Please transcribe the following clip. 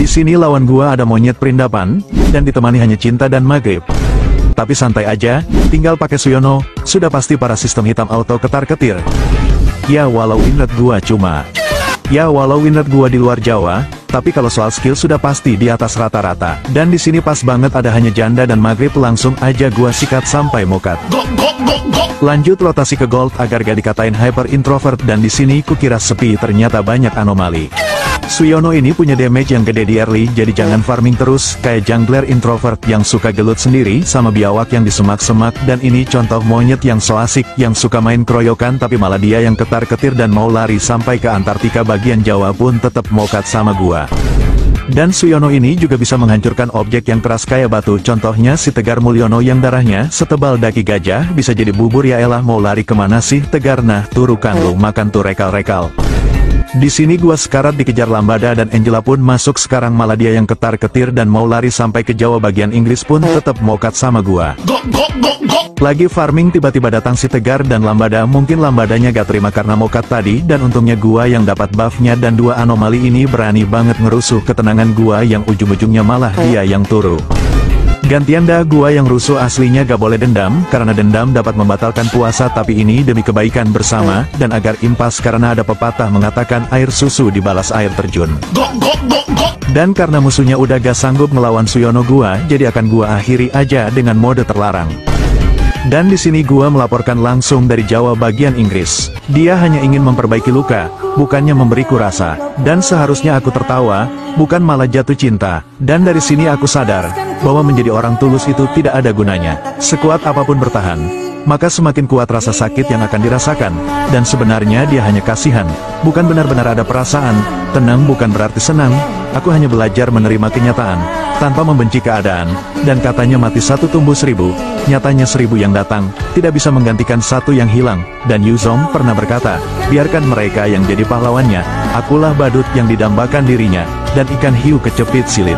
Di sini lawan gua ada monyet perindapan, dan ditemani hanya cinta dan maghrib. Tapi santai aja, tinggal pakai Suyono, sudah pasti para sistem hitam auto ketar-ketir. Ya walau inlet gua di luar Jawa, tapi kalau soal skill sudah pasti di atas rata-rata. Dan di sini pas banget ada hanya janda dan maghrib, langsung aja gua sikat sampai mokat. Lanjut rotasi ke gold agar gak dikatain hyper introvert, dan di sini kukira sepi, ternyata banyak anomali. Suyono ini punya damage yang gede di early, jadi jangan farming terus, kayak jungler introvert yang suka gelut sendiri, sama biawak yang di semak-semak, dan ini contoh monyet yang so asik, yang suka main keroyokan tapi malah dia yang ketar-ketir dan mau lari sampai ke Antartika bagian Jawa pun tetap mokat sama gua. Dan Suyono ini juga bisa menghancurkan objek yang keras kayak batu, contohnya si Tegar Mulyono yang darahnya setebal daki gajah, bisa jadi bubur. Ya elah, mau lari kemana sih Tegar? Nah turukan lu makan tuh rekal-rekal. Di sini gua sekarat dikejar Lambada dan Angela pun masuk, sekarang malah dia yang ketar-ketir dan mau lari sampai ke Jawa bagian Inggris pun tetap mokat sama gua. Lagi farming tiba-tiba datang si Tegar dan Lambada, mungkin Lambadanya gak terima karena mokat tadi, dan untungnya gua yang dapat buffnya, dan dua anomali ini berani banget ngerusuh ketenangan gua yang ujung-ujungnya malah dia yang turu. Gantian dah, gua yang rusuh. Aslinya gak boleh dendam, karena dendam dapat membatalkan puasa, tapi ini demi kebaikan bersama, dan agar impas karena ada pepatah mengatakan air susu dibalas air terjun. Dan karena musuhnya udah gak sanggup ngelawan Suyono gua, jadi akan gua akhiri aja dengan mode terlarang. Dan di sini gua melaporkan langsung dari Jawa bagian Inggris. Dia hanya ingin memperbaiki luka, bukannya memberiku rasa. Dan seharusnya aku tertawa, bukan malah jatuh cinta. Dan dari sini aku sadar bahwa menjadi orang tulus itu tidak ada gunanya. Sekuat apapun bertahan, maka semakin kuat rasa sakit yang akan dirasakan. Dan sebenarnya dia hanya kasihan, bukan benar-benar ada perasaan. Tenang bukan berarti senang, aku hanya belajar menerima kenyataan, tanpa membenci keadaan. Dan katanya mati satu tumbuh seribu, nyatanya 1000 yang datang, tidak bisa menggantikan satu yang hilang. Dan Yuzong pernah berkata, biarkan mereka yang jadi pahlawannya, akulah badut yang didambakan dirinya, dan ikan hiu kecepit silit.